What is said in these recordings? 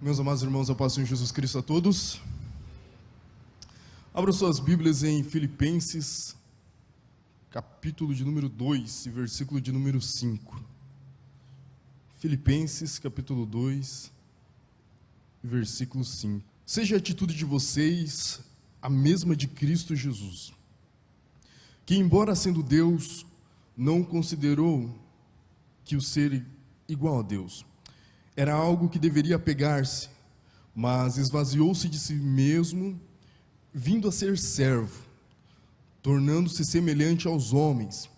Meus amados irmãos, a paz do Senhor Jesus Cristo a todos. Abra suas Bíblias em Filipenses, capítulo de número 2, e versículo de número 5. Filipenses, capítulo 2, versículo 5. Seja a atitude de vocês a mesma de Cristo Jesus, que, embora sendo Deus, não considerou que o ser igual a Deus era algo que deveria apegar-se, mas esvaziou-se de si mesmo, vindo a ser servo, tornando-se semelhante aos homens,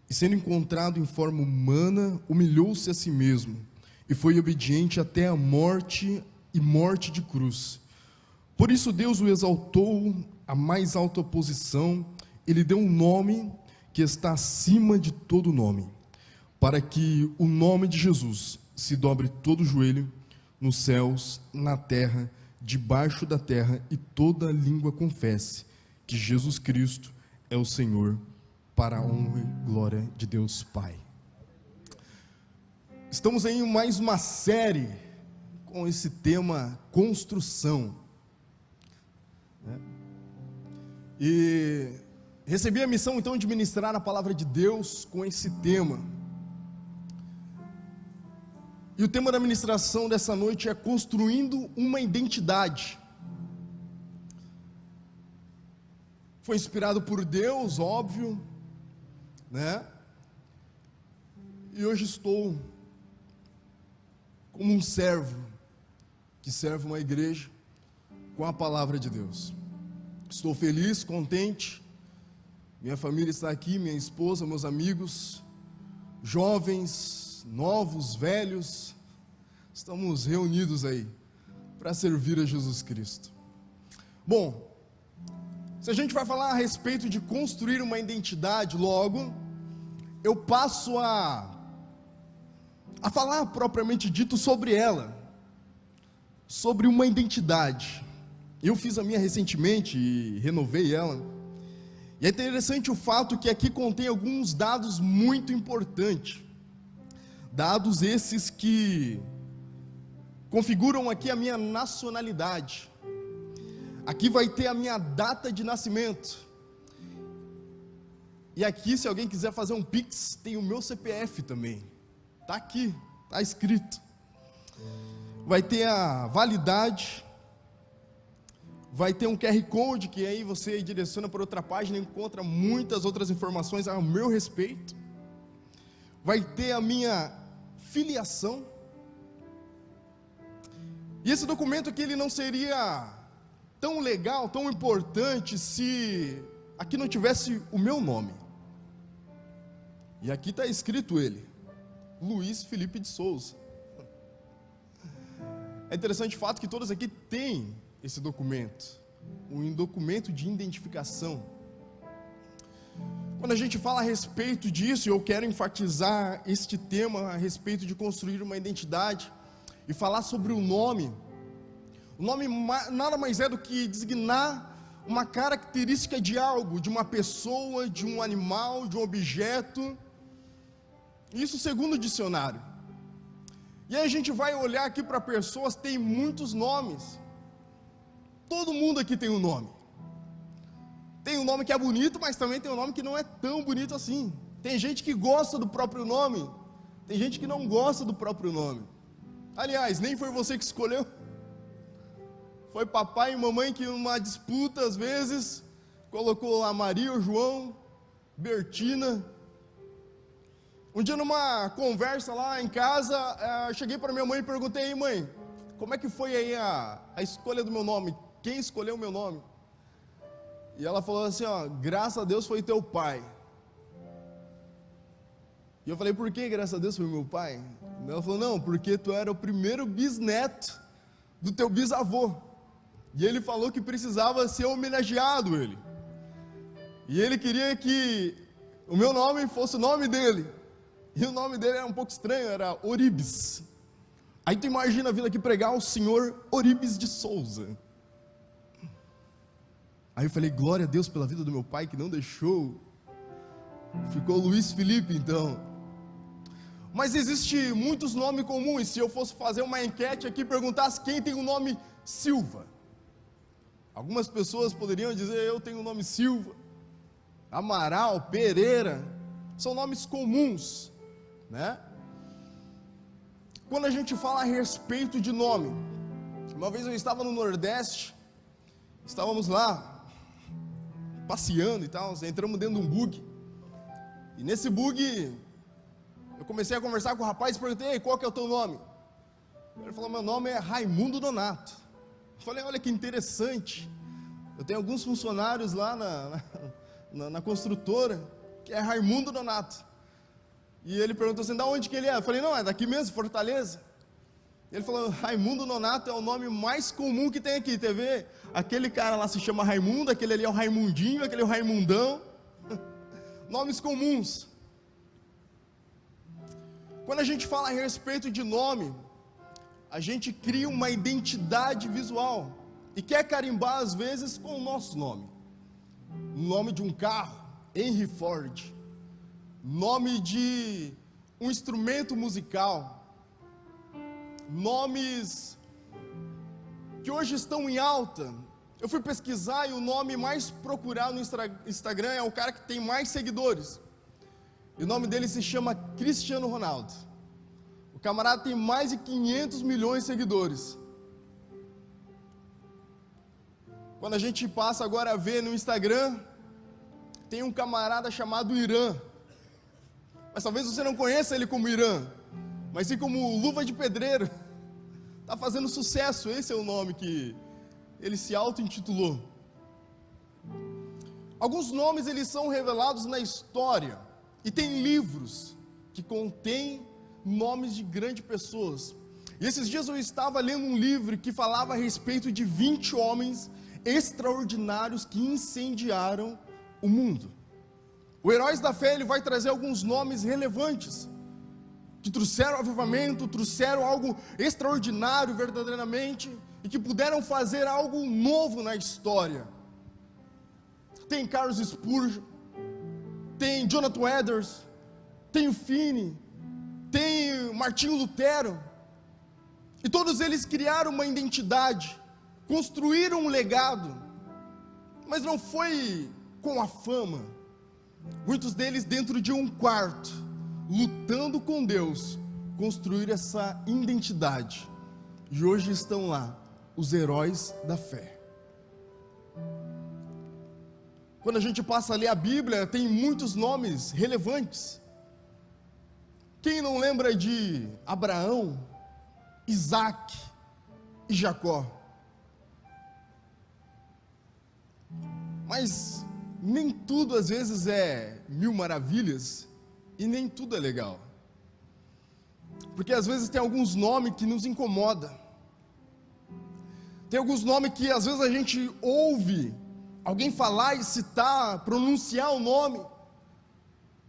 e sendo encontrado em forma humana, humilhou-se a si mesmo, e foi obediente até a morte e morte de cruz. Por isso Deus o exaltou à mais alta posição, e lhe deu um nome que está acima de todo nome, para que o nome de Jesus se dobre todo o joelho, nos céus, na terra, debaixo da terra, e toda língua confesse que Jesus Cristo é o Senhor, para a honra e glória de Deus Pai. Estamos em mais uma série com esse tema construção, e recebi a missão então de ministrar a palavra de Deus com esse tema. E o tema da ministração dessa noite é construindo uma identidade. Foi inspirado por Deus, óbvio, né? E hoje estou como um servo que serve uma igreja com a palavra de Deus. Estou feliz, contente. Minha família está aqui, minha esposa, meus amigos, jovens, novos, velhos, estamos reunidos aí para servir a Jesus Cristo. Bom, se a gente vai falar a respeito de construir uma identidade, logo eu passo a falar propriamente dito sobre ela, sobre uma identidade. Eu fiz a minha recentemente e renovei ela, e é interessante o fato que aqui contém alguns dados muito importantes. Dados esses que configuram aqui a minha nacionalidade. Aqui vai ter a minha data de nascimento. E aqui, se alguém quiser fazer um Pix, tem o meu CPF também. Está aqui, está escrito. Vai ter a validade. Vai ter um QR Code que aí você direciona para outra página e encontra muitas outras informações a meu respeito. Vai ter a minha filiação. E esse documento aqui ele não seria tão legal, tão importante se aqui não tivesse o meu nome. E aqui está escrito ele, Luiz Felipe de Souza. É interessante o fato que todos aqui têm esse documento, um documento de identificação. Quando a gente fala a respeito disso, eu quero enfatizar este tema a respeito de construir uma identidade e falar sobre o nome. O nome nada mais é do que designar uma característica de algo, de uma pessoa, de um animal, de um objeto. Isso segundo o dicionário. E aí a gente vai olhar aqui para pessoas, tem muitos nomes. Todo mundo aqui tem um nome. Tem um nome que é bonito, mas também tem um nome que não é tão bonito assim. Tem gente que gosta do próprio nome, tem gente que não gosta do próprio nome. Aliás, nem foi você que escolheu. Foi papai e mamãe que numa disputa, às vezes, colocou lá Maria ou João, Bertina. Um dia numa conversa lá em casa, cheguei para minha mãe e perguntei: mãe, como é que foi aí a escolha do meu nome? Quem escolheu o meu nome? E ela falou assim, graças a Deus foi teu pai. E eu falei, por que graças a Deus foi meu pai? E ela falou, não, porque tu era o primeiro bisneto do teu bisavô. E ele falou que precisava ser homenageado ele. E ele queria que o meu nome fosse o nome dele. E o nome dele era um pouco estranho, era Oribes. Aí tu imagina vindo aqui pregar o senhor Oribes de Souza. Aí eu falei, glória a Deus pela vida do meu pai que não deixou. Ficou Luiz Felipe então. Mas existe muitos nomes comuns. Se eu fosse fazer uma enquete aqui, perguntasse quem tem o nome Silva, algumas pessoas poderiam dizer: eu tenho o nome Silva. Amaral, Pereira, são nomes comuns, né? Quando a gente fala a respeito de nome, uma vez eu estava no Nordeste, estávamos lá passeando e tal, entramos dentro de um bug, e nesse bug eu comecei a conversar com o rapaz e perguntei: ei, qual que é o teu nome? Ele falou: meu nome é Raimundo Donato. Eu falei: olha que interessante, eu tenho alguns funcionários lá na construtora, que é Raimundo Donato. E ele perguntou assim: da onde que ele é? Eu falei: não, é daqui mesmo, Fortaleza. Ele falou: Raimundo Donato é o nome mais comum que tem aqui, TV. Aquele cara lá se chama Raimundo, aquele ali é o Raimundinho, aquele é o Raimundão. Nomes comuns. Quando a gente fala a respeito de nome, a gente cria uma identidade visual e quer carimbar às vezes com o nosso nome. Nome de um carro, Henry Ford. Nome de um instrumento musical. Nomes que hoje estão em alta. Eu fui pesquisar e o nome mais procurado no Instagram é o cara que tem mais seguidores. E o nome dele se chama Cristiano Ronaldo. O camarada tem mais de 500 milhões de seguidores. Quando a gente passa agora a ver no Instagram, tem um camarada chamado Irã. Mas talvez você não conheça ele como Irã, mas sim como Luva de Pedreiro. Está fazendo sucesso, esse é o nome que ele se auto-intitulou. Alguns nomes eles são revelados na história, e tem livros que contêm nomes de grandes pessoas. E esses dias eu estava lendo um livro que falava a respeito de 20 homens extraordinários que incendiaram o mundo. O Heróis da Fé ele vai trazer alguns nomes relevantes, que trouxeram avivamento, trouxeram algo extraordinário verdadeiramente, e que puderam fazer algo novo na história. Tem Carlos Spurgeon, tem Jonathan Edwards, tem o Finney, tem Martinho Lutero, e todos eles criaram uma identidade, construíram um legado, mas não foi com a fama. Muitos deles dentro de um quarto, lutando com Deus, construíram essa identidade, e hoje estão lá, os heróis da fé. Quando a gente passa a ler a Bíblia, tem muitos nomes relevantes. Quem não lembra de Abraão, Isaac e Jacó? Mas nem tudo às vezes é mil maravilhas, e nem tudo é legal, porque às vezes tem alguns nomes que nos incomodam, tem alguns nomes que às vezes a gente ouve alguém falar e citar, pronunciar o nome,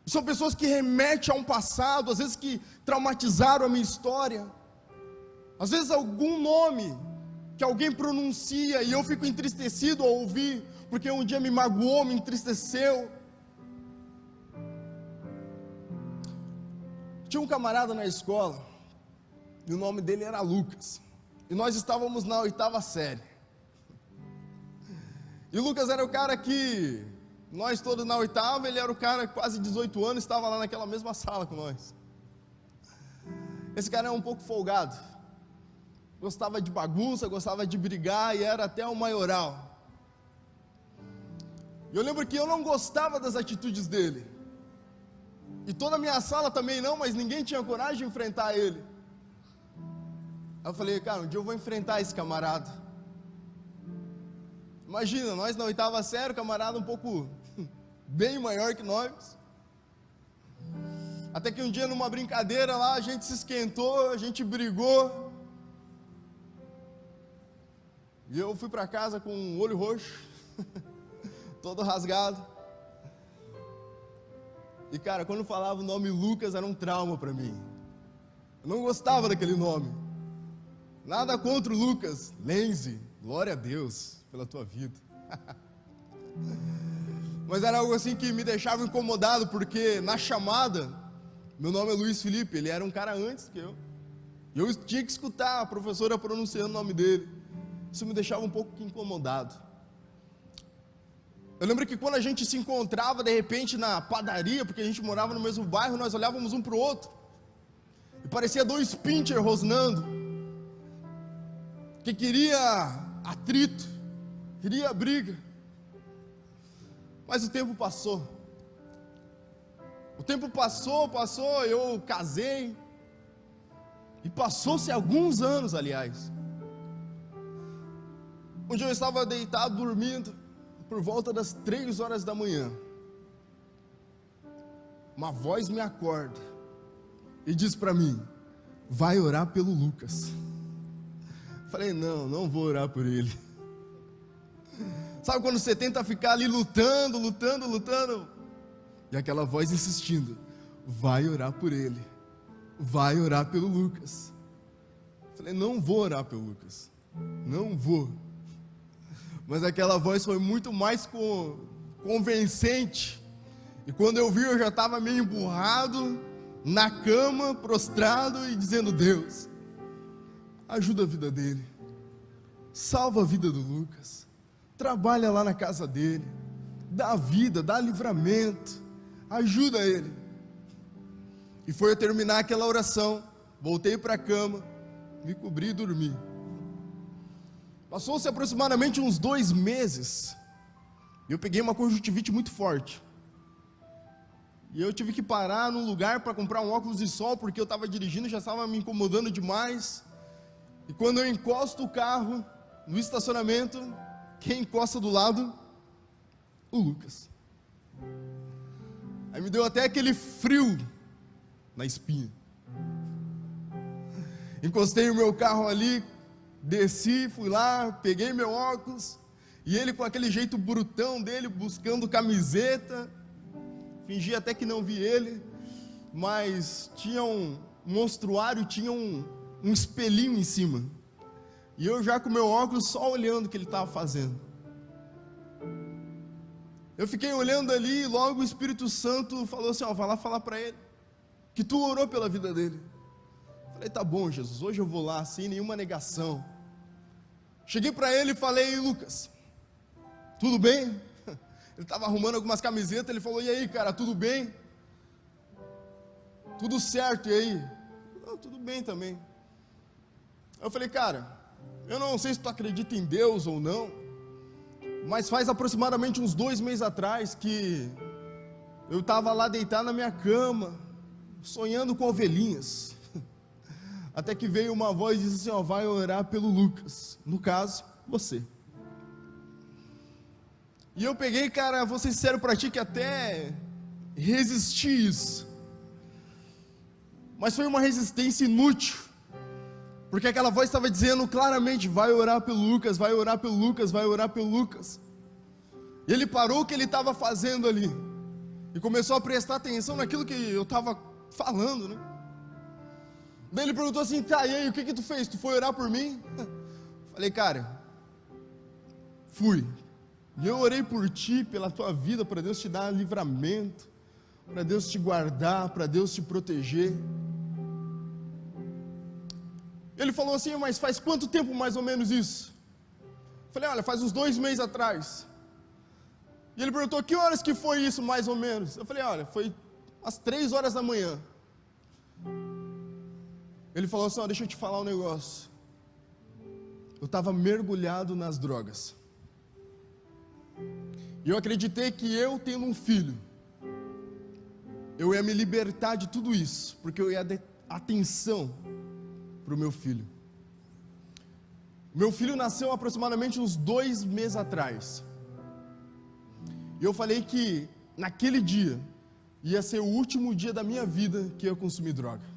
são pessoas que remetem a um passado, às vezes que traumatizaram a minha história, às vezes algum nome que alguém pronuncia e eu fico entristecido ao ouvir, porque um dia me magoou, me entristeceu. Tinha um camarada na escola, e o nome dele era Lucas, e nós estávamos na 8ª série, e o Lucas era o cara que, nós todos na 8ª, ele era o cara quase 18 anos, estava lá naquela mesma sala com nós. Esse cara é um pouco folgado, gostava de bagunça, gostava de brigar, e era até o maioral. E eu lembro que eu não gostava das atitudes dele, e toda a minha sala também não, mas ninguém tinha coragem de enfrentar ele. Aí eu falei: cara, um dia eu vou enfrentar esse camarada. Imagina, nós na 8ª série, camarada um pouco bem maior que nós. Até que um dia numa brincadeira lá, a gente se esquentou, a gente brigou, e eu fui para casa com um olho roxo, todo rasgado. E cara, quando falava o nome Lucas era um trauma para mim. Eu não gostava daquele nome. Nada contra o Lucas. Lenze, glória a Deus pela tua vida. Mas era algo assim que me deixava incomodado, porque na chamada Meu nome é Luiz Felipe, ele era um cara antes que eu. E eu tinha que escutar a professora pronunciando o nome dele. Isso me deixava um pouco incomodado. Eu lembro que quando a gente se encontrava de repente na padaria, porque a gente morava no mesmo bairro, nós olhávamos um para o outro. E parecia dois pincher rosnando. Que queria atrito, queria briga. Mas o tempo passou. O tempo passou, eu casei. E passou-se alguns anos, aliás. Um dia eu estava deitado, dormindo, por volta das 3 horas da manhã. Uma voz me acorda e diz para mim: vai orar pelo Lucas. Falei, não vou orar por ele. Sabe quando você tenta ficar ali lutando, e aquela voz insistindo: vai orar por ele, vai orar pelo Lucas. Falei, não vou orar pelo Lucas, não vou. Mas aquela voz foi muito mais convincente. E quando eu vi, eu já estava meio emburrado, na cama, prostrado e dizendo: Deus, ajuda a vida dele, salva a vida do Lucas, trabalha lá na casa dele, dá vida, dá livramento, ajuda ele. E foi eu terminar aquela oração, voltei para a cama, me cobri e dormi. Passou-se aproximadamente uns 2 meses, e eu peguei uma conjuntivite muito forte, e eu tive que parar num lugar para comprar um óculos de sol, porque eu estava dirigindo e já estava me incomodando demais. E quando eu encosto o carro no estacionamento, quem encosta do lado? O Lucas. Aí me deu até aquele frio na espinha. Encostei o meu carro ali, desci, fui lá, peguei meu óculos, e ele com aquele jeito brutão dele, buscando camiseta, fingi até que não vi ele, mas tinha um monstruário, tinha um espelhinho em cima, e eu já com meu óculos só olhando o que ele estava fazendo. Eu fiquei olhando ali, e logo o Espírito Santo falou assim: vai lá falar para ele, que tu orou pela vida dele. Falei, tá bom, Jesus, hoje eu vou lá, sem nenhuma negação. Cheguei para ele e falei: Lucas, tudo bem? Ele estava arrumando algumas camisetas, ele falou: e aí, cara, tudo bem? Tudo certo, e aí? Não, tudo bem também. Eu falei: cara, eu não sei se tu acredita em Deus ou não, mas faz aproximadamente uns 2 meses atrás que eu estava lá deitado na minha cama, sonhando com ovelhinhas, até que veio uma voz e disse assim: vai orar pelo Lucas, no caso, você. E eu peguei, cara, vou ser sincero para ti, que até resisti isso, mas foi uma resistência inútil, porque aquela voz estava dizendo claramente: vai orar pelo Lucas, vai orar pelo Lucas, vai orar pelo Lucas. E ele parou o que ele estava fazendo ali, e começou a prestar atenção naquilo que eu estava falando, né? Daí ele perguntou assim: tá, e aí, o que tu fez? Tu foi orar por mim? Falei: cara, fui, e eu orei por ti, pela tua vida, para Deus te dar livramento, para Deus te guardar, para Deus te proteger. Ele falou assim: mas faz quanto tempo mais ou menos isso? Falei: olha, faz uns 2 meses atrás. E ele perguntou: que horas que foi isso mais ou menos? Eu falei: olha, foi às 3 horas da manhã. Ele falou assim: deixa eu te falar um negócio. Eu estava mergulhado nas drogas, e eu acreditei que eu tendo um filho, eu ia me libertar de tudo isso, porque eu ia dar atenção para o meu filho. Meu filho nasceu aproximadamente uns 2 meses atrás, e eu falei que naquele dia ia ser o último dia da minha vida que eu consumi droga.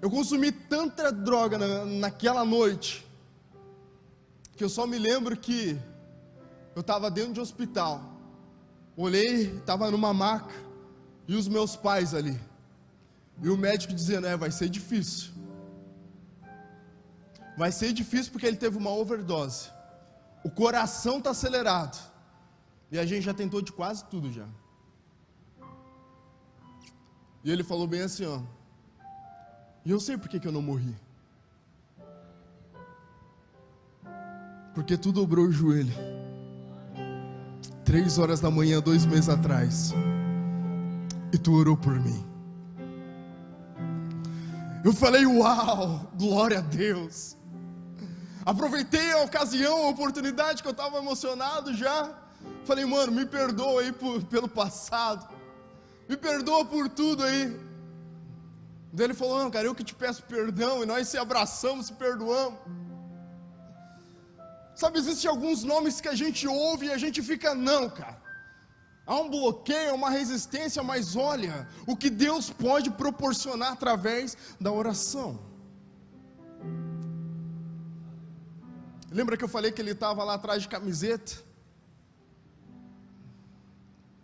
Eu consumi tanta droga naquela noite, que eu só me lembro que eu estava dentro de um hospital, olhei, estava numa maca, e os meus pais ali, e o médico dizendo: vai ser difícil, porque ele teve uma overdose, o coração está acelerado, e a gente já tentou de quase tudo já. E ele falou bem assim, ó, e eu sei por que eu não morri. Porque tu dobrou o joelho 3 horas da manhã, 2 meses atrás, e tu orou por mim. Eu falei, uau, glória a Deus. Aproveitei a ocasião, a oportunidade, que eu estava emocionado já. Falei, mano, me perdoa aí pelo passado, me perdoa por tudo aí. Daí ele falou, não, cara, eu que te peço perdão. E nós se abraçamos, se perdoamos. Sabe, existem alguns nomes que a gente ouve e a gente fica, não, cara, há um bloqueio, uma resistência, mas olha o que Deus pode proporcionar através da oração. Lembra que eu falei que ele estava lá atrás de camiseta?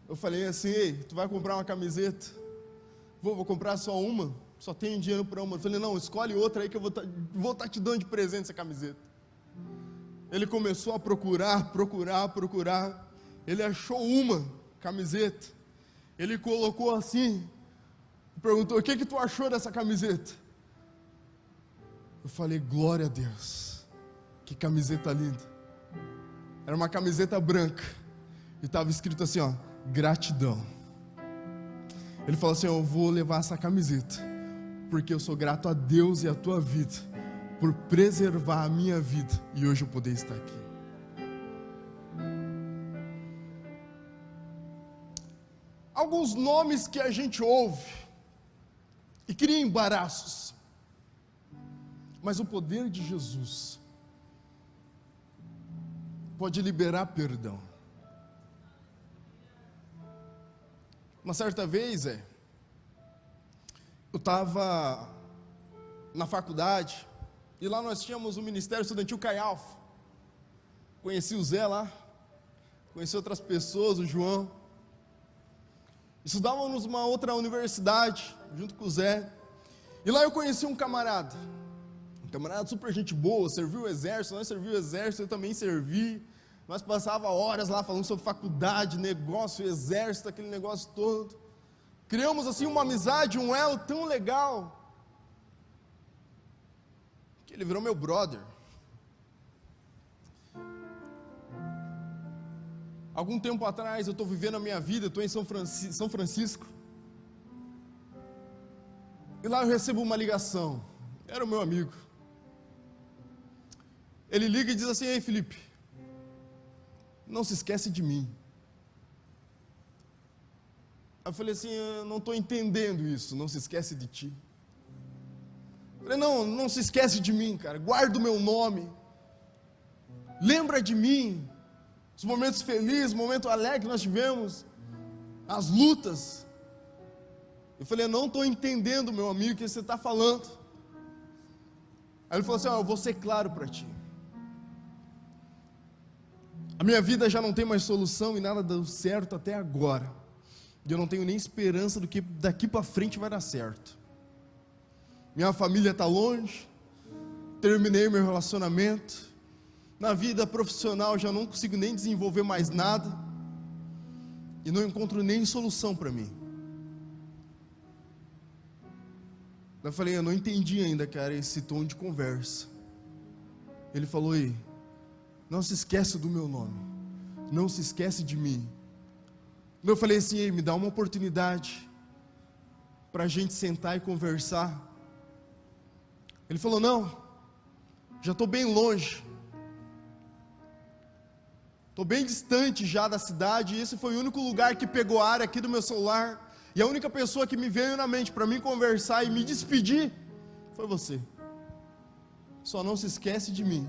Eu falei assim, ei, tu vai comprar uma camiseta? Vou comprar só uma, só tenho dinheiro para uma. Eu falei, não, escolhe outra aí que eu vou estar te dando de presente essa camiseta. Ele começou a procurar. Ele achou uma camiseta. Ele colocou assim, perguntou, o que tu achou dessa camiseta? Eu falei, glória a Deus, que camiseta linda. Era uma camiseta branca, e estava escrito assim, ó, gratidão. Ele falou assim, eu vou levar essa camiseta, porque eu sou grato a Deus e a tua vida, por preservar a minha vida, e hoje eu poder estar aqui. Alguns nomes que a gente ouve, e cria embaraços, mas o poder de Jesus, pode liberar perdão. Uma certa vez, eu estava na faculdade, e lá nós tínhamos o Ministério Estudantil Chi Alpha. Conheci o Zé lá, conheci outras pessoas, o João. Estudávamos numa outra universidade, junto com o Zé, e lá eu conheci um camarada super gente boa, serviu o exército, nós servimos o exército, eu também servi. Nós passava horas lá falando sobre faculdade, negócio, exército, aquele negócio todo. Criamos assim uma amizade, um elo tão legal, que ele virou meu brother. Algum tempo atrás eu estou vivendo a minha vida, estou em São Francisco, e lá eu recebo uma ligação, era o meu amigo. Ele liga e diz assim, ei Felipe, não se esquece de mim. Eu falei assim, eu não estou entendendo isso, não se esquece de ti. Eu falei, não se esquece de mim, cara, guarda o meu nome, lembra de mim, os momentos felizes, o momento alegre que nós tivemos, as lutas. Eu falei, eu não estou entendendo, meu amigo, o que você está falando. Aí ele falou assim, eu vou ser claro para ti. A minha vida já não tem mais solução e nada deu certo até agora. E eu não tenho nem esperança do que daqui para frente vai dar certo. Minha família está longe, terminei meu relacionamento. Na vida profissional já não consigo nem desenvolver mais nada. E não encontro nem solução para mim. Eu falei, eu não entendi ainda, cara, esse tom de conversa. Ele falou, ei, não se esquece do meu nome, não se esquece de mim. Eu falei assim, ei, me dá uma oportunidade para a gente sentar e conversar. Ele falou, não, já estou bem longe, estou bem distante já da cidade, e esse foi o único lugar que pegou a área aqui do meu celular, e a única pessoa que me veio na mente para mim conversar e me despedir, foi você. Só não se esquece de mim,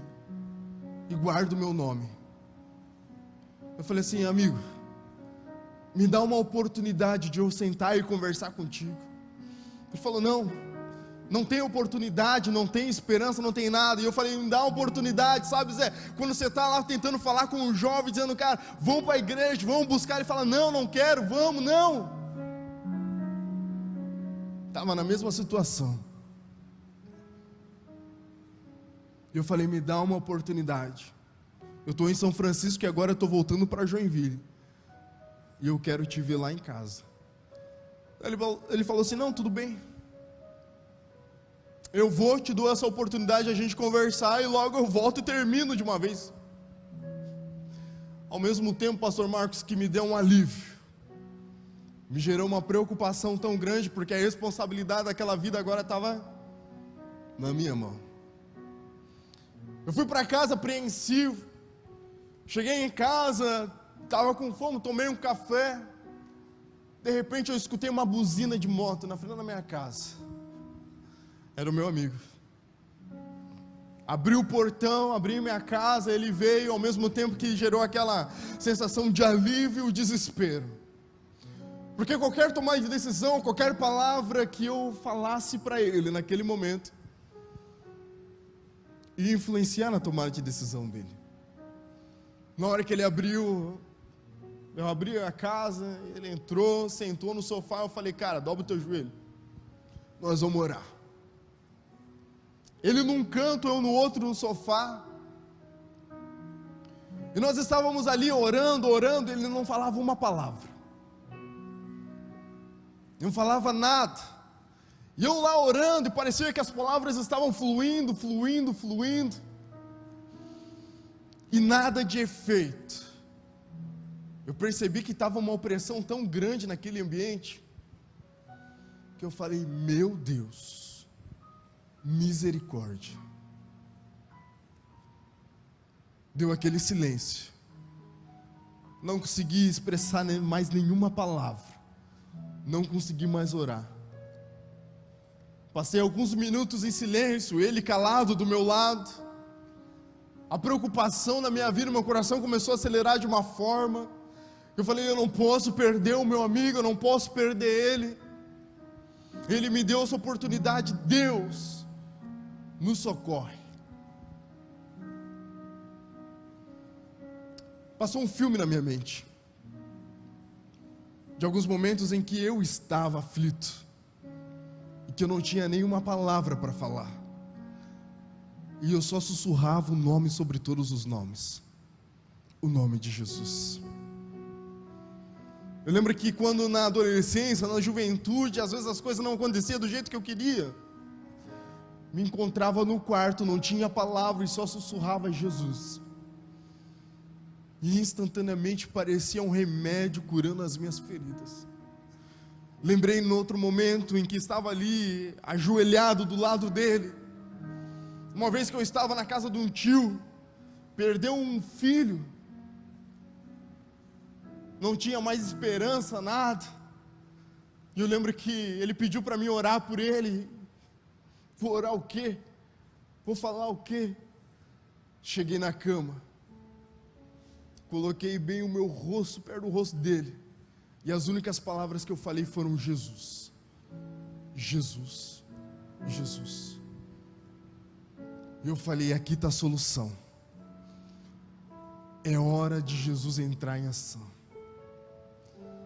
e guarda o meu nome. Eu falei assim, amigo, me dá uma oportunidade de eu sentar e conversar contigo. Ele falou, não tem oportunidade, não tem esperança, não tem nada. E eu falei, me dá uma oportunidade, sabe, Zé? Quando você está lá tentando falar com um jovem, dizendo, cara, vamos para a igreja, vamos buscar. Ele fala, não quero, vamos, não. Estava na mesma situação. E eu falei, me dá uma oportunidade. Eu estou em São Francisco e agora eu estou voltando para Joinville. E eu quero te ver lá em casa. Ele falou assim: não, tudo bem, eu vou, te dou essa oportunidade de a gente conversar, e logo eu volto e termino de uma vez. Ao mesmo tempo, pastor Marcos, que me deu um alívio, me gerou uma preocupação tão grande, porque a responsabilidade daquela vida agora estava na minha mão. Eu fui para casa apreensivo, cheguei em casa, estava com fome, tomei um café, de repente eu escutei uma buzina de moto na frente da minha casa. Era o meu amigo. Abri o portão, abri minha casa, ele veio, ao mesmo tempo que gerou aquela sensação de alívio e desespero. Porque qualquer tomada de decisão, qualquer palavra que eu falasse para ele naquele momento, ia influenciar na tomada de decisão dele. Na hora que ele abriu, eu abri a casa, ele entrou, sentou no sofá, eu falei: cara, dobra o teu joelho, nós vamos orar. Ele num canto, eu no outro, no sofá, e nós estávamos ali orando, ele não falava uma palavra, não falava nada, e eu lá orando, e parecia que as palavras estavam fluindo, e nada de efeito. Eu percebi que estava uma opressão tão grande naquele ambiente, que eu falei: meu Deus, misericórdia. Deu aquele silêncio, não consegui expressar mais nenhuma palavra, não consegui mais orar. Passei alguns minutos em silêncio, ele calado do meu lado. A preocupação na minha vida, meu coração começou a acelerar de uma forma, eu falei: eu não posso perder o meu amigo, eu não posso perder ele. Ele me deu essa oportunidade, Deus nos socorre. Passou um filme na minha mente, de alguns momentos em que eu estava aflito, e que eu não tinha nenhuma palavra para falar, e eu só sussurrava o nome sobre todos os nomes, o nome de Jesus. Eu lembro que quando na adolescência, na juventude, às vezes as coisas não aconteciam do jeito que eu queria, me encontrava no quarto, não tinha palavra e só sussurrava Jesus, e instantaneamente parecia um remédio curando as minhas feridas. Lembrei em outro momento em que estava ali, ajoelhado do lado dele, uma vez que eu estava na casa de um tio, perdeu um filho, não tinha mais esperança, nada, e eu lembro que ele pediu para mim orar por ele. Vou orar o quê? Vou falar o quê? Cheguei na cama, coloquei bem o meu rosto perto do rosto dele, e as únicas palavras que eu falei foram: Jesus, Jesus, Jesus. E eu falei: aqui está a solução, é hora de Jesus entrar em ação.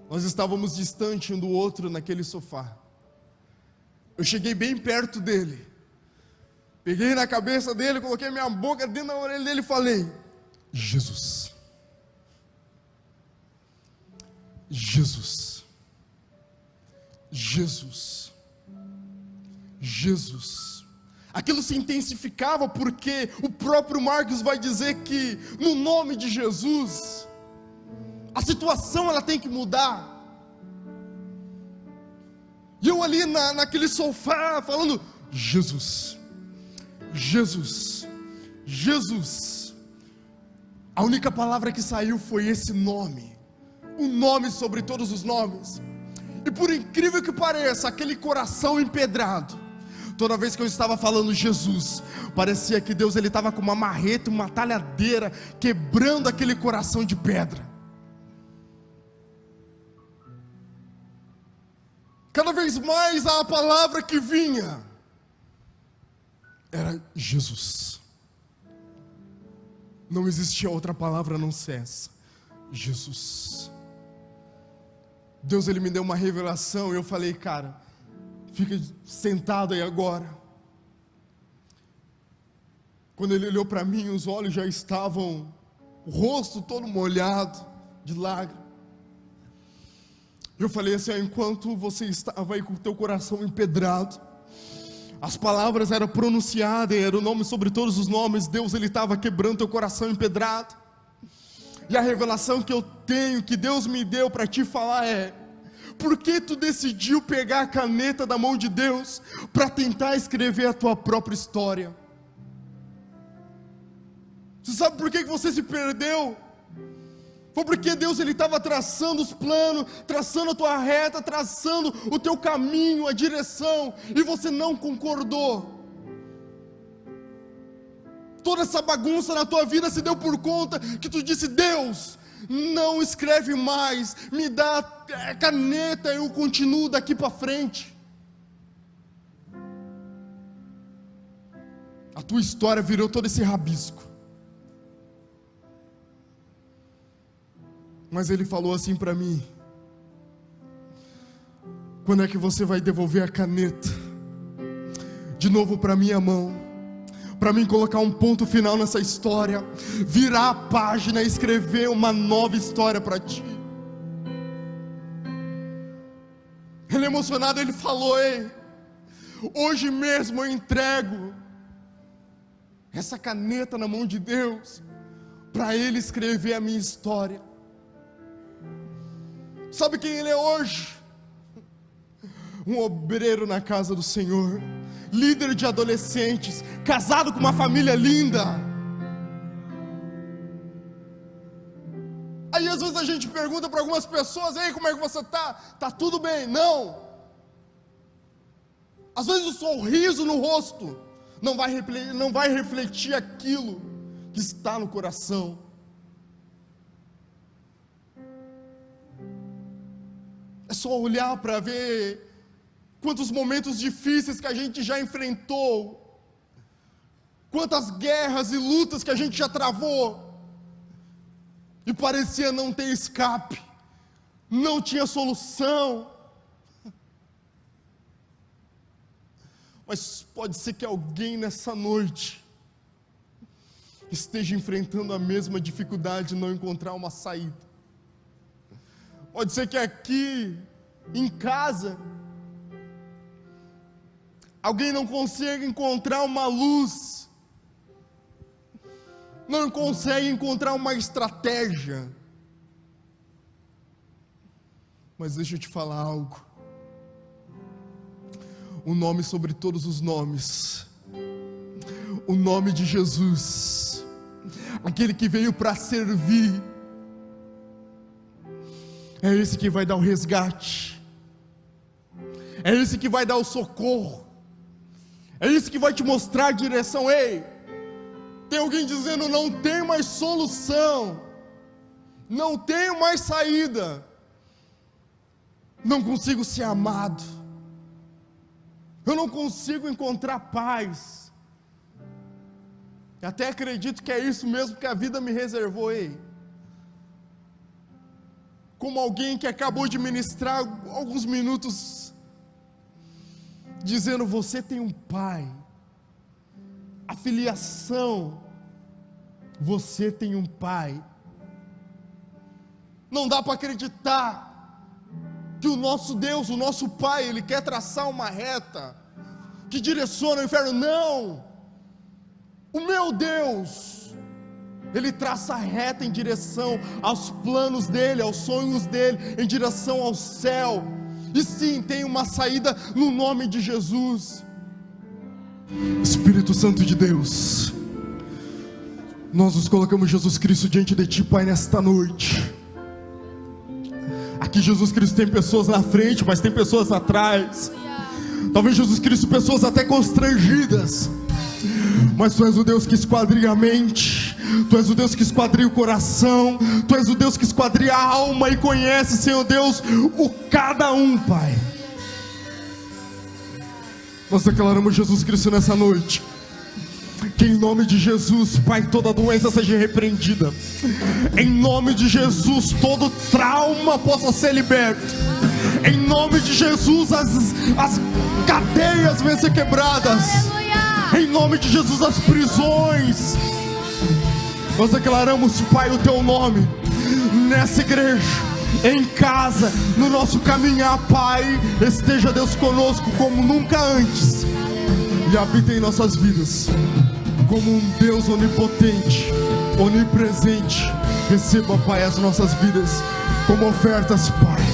Nós estávamos distantes um do outro naquele sofá. Eu cheguei bem perto dele, peguei na cabeça dele, coloquei minha boca dentro da orelha dele e falei: Jesus, Jesus, Jesus, Jesus. Aquilo se intensificava, porque o próprio Marcos vai dizer que no nome de Jesus, a situação ela tem que mudar. E eu ali naquele sofá falando: Jesus, Jesus, Jesus. A única palavra que saiu foi esse nome, o nome sobre todos os nomes. E por incrível que pareça, aquele coração empedrado, toda vez que eu estava falando Jesus, parecia que Deus estava com uma marreta, uma talhadeira, quebrando aquele coração de pedra. Cada vez mais a palavra que vinha era Jesus. Não existia outra palavra a não ser essa: Jesus. Deus ele me deu uma revelação e eu falei: cara, fica sentado aí agora. Quando ele olhou para mim, os olhos já estavam, o rosto todo molhado de lágrimas. Eu falei assim, enquanto você estava aí com o teu coração empedrado, as palavras eram pronunciadas, era o nome sobre todos os nomes, Deus ele estava quebrando teu coração empedrado. E a revelação que eu tenho, que Deus me deu para te falar é: por que tu decidiu pegar a caneta da mão de Deus para tentar escrever a tua própria história? Você sabe por que você se perdeu? Foi porque Deus ele estava traçando os planos, traçando a tua reta, traçando o teu caminho, a direção, e você não concordou. Toda essa bagunça na tua vida se deu por conta que tu disse: Deus, não escreve mais, me dá a caneta, eu continuo daqui para frente. A tua história virou todo esse rabisco. Mas ele falou assim para mim: quando é que você vai devolver a caneta de novo para minha mão, para mim colocar um ponto final nessa história, virar a página e escrever uma nova história para ti? Ele emocionado, ele falou: ei, hoje mesmo eu entrego essa caneta na mão de Deus, para ele escrever a minha história. Sabe quem ele é hoje? Um obreiro na casa do Senhor, líder de adolescentes, casado com uma família linda. Aí às vezes a gente pergunta para algumas pessoas: ei, como é que você está? Está tudo bem? Não. Às vezes o sorriso no rosto não vai refletir aquilo que está no coração. É só olhar para ver quantos momentos difíceis que a gente já enfrentou, quantas guerras e lutas que a gente já travou, e parecia não ter escape, não tinha solução. Mas pode ser que alguém nessa noite esteja enfrentando a mesma dificuldade de não encontrar uma saída. Pode ser que aqui em casa alguém não consiga encontrar uma luz, não consegue encontrar uma estratégia. Mas deixa eu te falar algo: o nome sobre todos os nomes, o nome de Jesus, aquele que veio para servir, é esse que vai dar o resgate, é esse que vai dar o socorro, é esse que vai te mostrar a direção. Ei, tem alguém dizendo: não tem mais solução, não tenho mais saída, não consigo ser amado, eu não consigo encontrar paz. Até acredito que é isso mesmo que a vida me reservou. Ei, como alguém que acabou de ministrar alguns minutos, dizendo: você tem um pai, a filiação, você tem um pai. Não dá para acreditar que o nosso Deus, o nosso Pai, Ele quer traçar uma reta que direciona o inferno. Não, o meu Deus, Ele traça a reta em direção aos planos dEle, aos sonhos dEle, em direção ao céu. E sim, tem uma saída no nome de Jesus. Espírito Santo de Deus, nós nos colocamos, Jesus Cristo, diante de Ti, Pai, nesta noite. Aqui, Jesus Cristo, tem pessoas na frente, mas tem pessoas atrás. Talvez, Jesus Cristo, pessoas até constrangidas, mas Tu és o Deus que esquadria a mente, Tu és o Deus que esquadria o coração, Tu és o Deus que esquadria a alma e conhece, Senhor Deus, o cada um, Pai. Nós declaramos, Jesus Cristo, nessa noite, que em nome de Jesus, Pai, toda doença seja repreendida. Em nome de Jesus, todo trauma possa ser liberto. Em nome de Jesus, as cadeias venham ser quebradas. Aleluia. Em nome de Jesus, as prisões. Nós declaramos, Pai, o Teu nome nessa igreja, em casa, no nosso caminhar, Pai. Esteja, Deus, conosco como nunca antes, e habita em nossas vidas como um Deus onipotente, onipresente. Receba, Pai, as nossas vidas como ofertas, Pai.